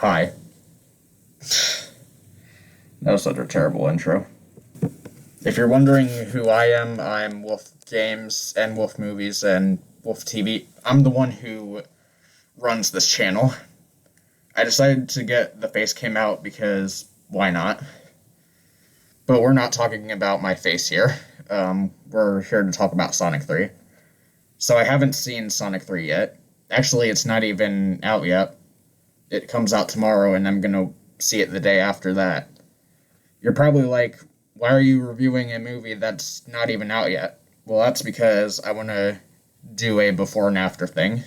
Hi. That was such a terrible intro. If you're wondering who I am, I'm Wolf Games and Wolf Movies and Wolf TV. I'm the one who runs this channel. I decided to get the face cam out because why not? But we're not talking about my face here. We're here to talk about Sonic 3. So I haven't seen Sonic 3 yet. Actually, it's not even out yet. It comes out tomorrow, and I'm gonna see it the day after that. You're probably like, why are you reviewing a movie that's not even out yet? Well, that's because I want to do a before and after thing.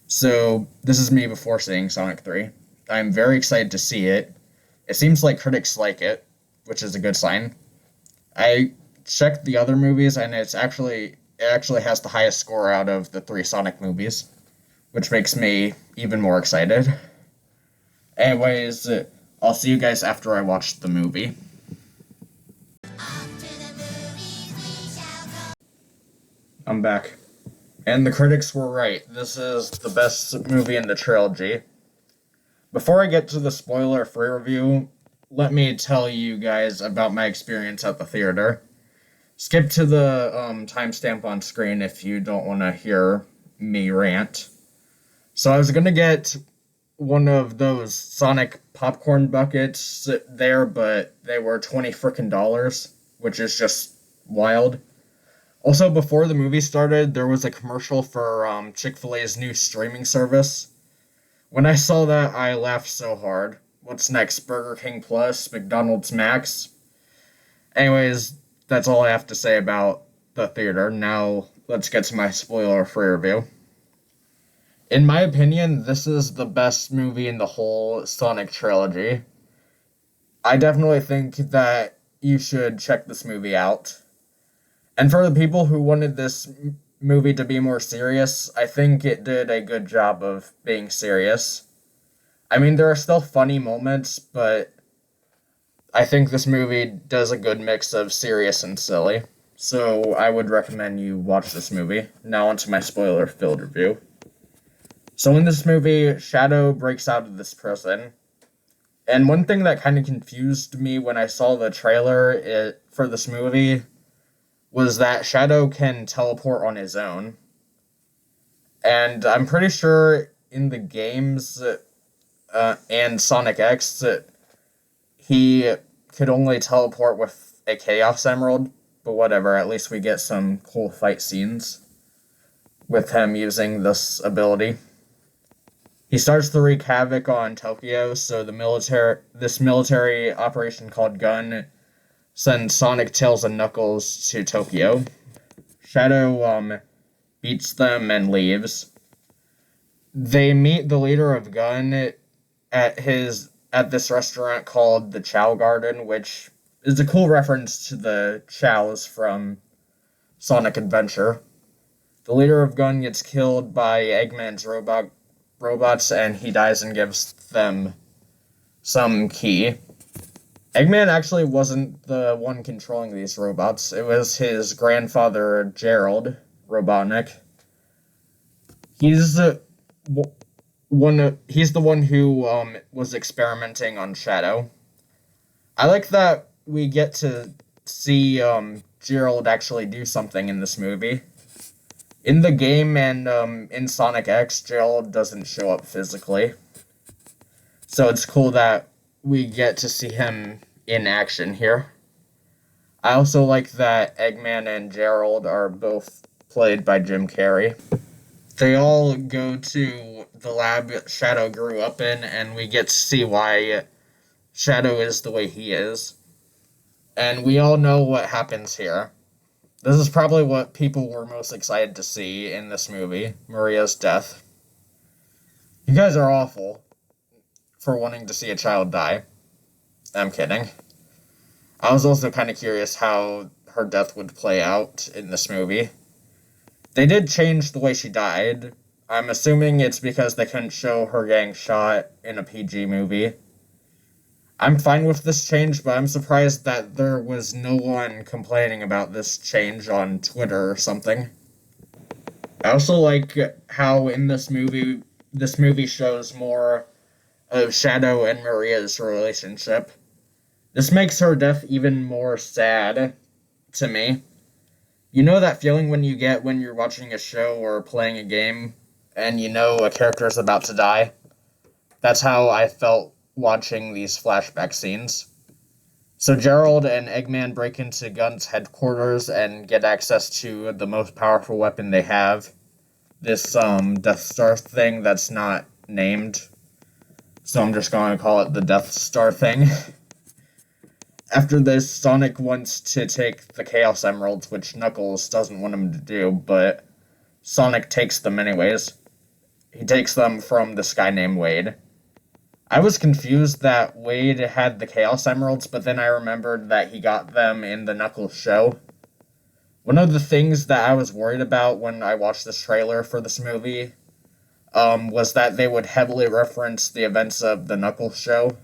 So, this is me before seeing Sonic 3. I'm very excited to see it. It seems like critics like it, which is a good sign. I checked the other movies, and it actually has the highest score out of the three Sonic movies, which makes me even more excited. Anyways, I'll see you guys after I watch the movie. I'm back. And the critics were right. This is the best movie in the trilogy. Before I get to the spoiler-free review, let me tell you guys about my experience at the theater. Skip to the timestamp on screen if you don't want to hear me rant. So I was gonna get one of those Sonic popcorn buckets there, but they were $20 frickin' dollars, which is just wild. Also, before the movie started, there was a commercial for Chick-fil-A's new streaming service. When I saw that, I laughed so hard. What's next? Burger King Plus? McDonald's Max? Anyways, that's all I have to say about the theater. Now, let's get to my spoiler-free review. In my opinion, this is the best movie in the whole Sonic trilogy. I definitely think that you should check this movie out. And for the people who wanted this movie to be more serious, I think it did a good job of being serious. I mean, there are still funny moments, but I think this movie does a good mix of serious and silly. So I would recommend you watch this movie. Now onto my spoiler-filled review. So in this movie, Shadow breaks out of this prison. And one thing that kind of confused me when I saw the trailer for this movie was that Shadow can teleport on his own. And I'm pretty sure in the games and Sonic X, he could only teleport with a Chaos Emerald. But whatever, at least we get some cool fight scenes with him using this ability. He starts to wreak havoc on Tokyo, so this military operation called Gun sends Sonic, Tails, and Knuckles to Tokyo. Shadow beats them and leaves. They meet the leader of Gun at this restaurant called the Chow Garden, which is a cool reference to the Chows from Sonic Adventure. The leader of Gun gets killed by Eggman's robots, and he dies and gives them some key. Eggman actually wasn't the one controlling these robots. It was his grandfather, Gerald Robotnik. He's the one who was experimenting on Shadow. I like that we get to see Gerald actually do something in this movie. In the game and in Sonic X, Gerald doesn't show up physically. So it's cool that we get to see him in action here. I also like that Eggman and Gerald are both played by Jim Carrey. They all go to the lab Shadow grew up in, and we get to see why Shadow is the way he is. And we all know what happens here. This is probably what people were most excited to see in this movie, Maria's death. You guys are awful for wanting to see a child die. I'm kidding. I was also kind of curious how her death would play out in this movie. They did change the way she died. I'm assuming it's because they couldn't show her getting shot in a PG movie. I'm fine with this change, but I'm surprised that there was no one complaining about this change on Twitter or something. I also like how in this movie this movie shows more of Shadow and Maria's relationship. This makes her death even more sad to me. You know that feeling when you get when you're watching a show or playing a game and you know a character is about to die? That's how I felt watching these flashback scenes. So Gerald and Eggman break into Gun's headquarters and get access to the most powerful weapon they have. This Death Star thing that's not named. So I'm just going to call it the Death Star thing. After this, Sonic wants to take the Chaos Emeralds, which Knuckles doesn't want him to do, but Sonic takes them anyways. He takes them from this guy named Wade. I was confused that Wade had the Chaos Emeralds, but then I remembered that he got them in the Knuckles show. One of the things that I was worried about when I watched this trailer for this movie was that they would heavily reference the events of the Knuckles show.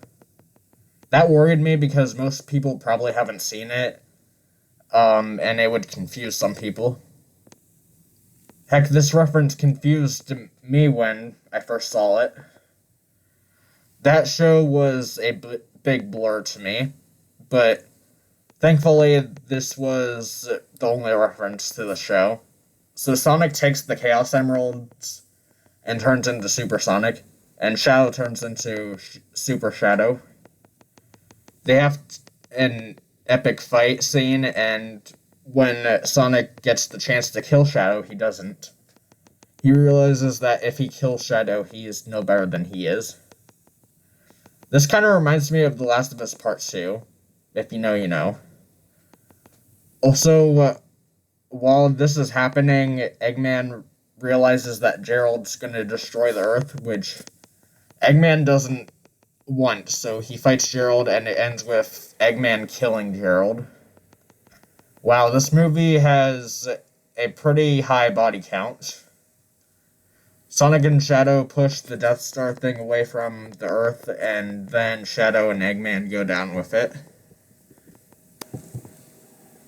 That worried me because most people probably haven't seen it, and it would confuse some people. Heck, this reference confused me when I first saw it. That show was a big blur to me, but thankfully this was the only reference to the show. So Sonic takes the Chaos Emeralds and turns into Super Sonic, and Shadow turns into Super Shadow. They have an epic fight scene, and when Sonic gets the chance to kill Shadow, he doesn't. He realizes that if he kills Shadow, he is no better than he is. This kind of reminds me of The Last of Us Part 2. If you know, you know. Also, while this is happening, Eggman realizes that Gerald's going to destroy the Earth, which Eggman doesn't want, so he fights Gerald, and it ends with Eggman killing Gerald. Wow, this movie has a pretty high body count. Sonic and Shadow push the Death Star thing away from the Earth, and then Shadow and Eggman go down with it.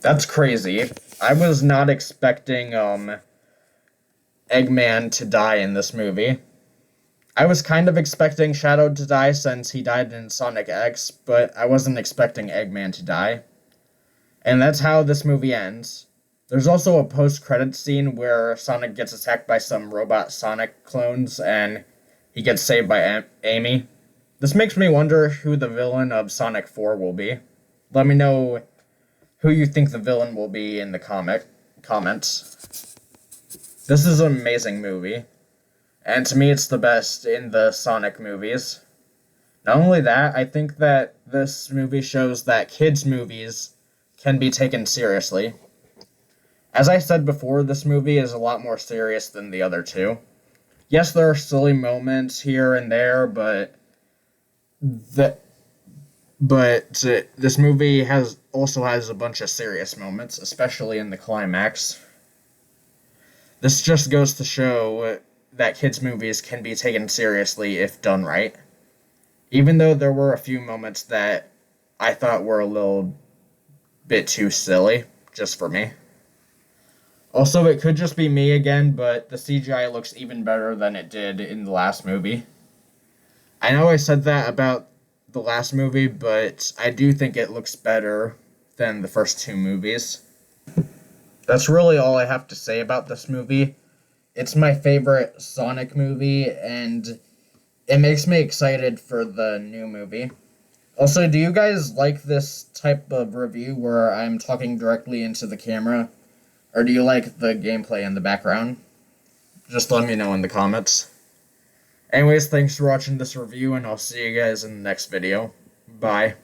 That's crazy. I was not expecting, Eggman to die in this movie. I was kind of expecting Shadow to die since he died in Sonic X, but I wasn't expecting Eggman to die. And that's how this movie ends. There's also a post-credits scene where Sonic gets attacked by some robot Sonic clones, and he gets saved by Amy. This makes me wonder who the villain of Sonic 4 will be. Let me know who you think the villain will be in the comments. This is an amazing movie, and to me it's the best in the Sonic movies. Not only that, I think that this movie shows that kids' movies can be taken seriously. As I said before, this movie is a lot more serious than the other two. Yes, there are silly moments here and there, but this movie also has a bunch of serious moments, especially in the climax. This just goes to show that kids' movies can be taken seriously if done right. Even though there were a few moments that I thought were a little bit too silly, just for me. Also, it could just be me again, but the CGI looks even better than it did in the last movie. I know I said that about the last movie, but I do think it looks better than the first two movies. That's really all I have to say about this movie. It's my favorite Sonic movie, and it makes me excited for the new movie. Also, do you guys like this type of review where I'm talking directly into the camera? Or do you like the gameplay in the background? Just let me know in the comments. Anyways, thanks for watching this review, and I'll see you guys in the next video. Bye.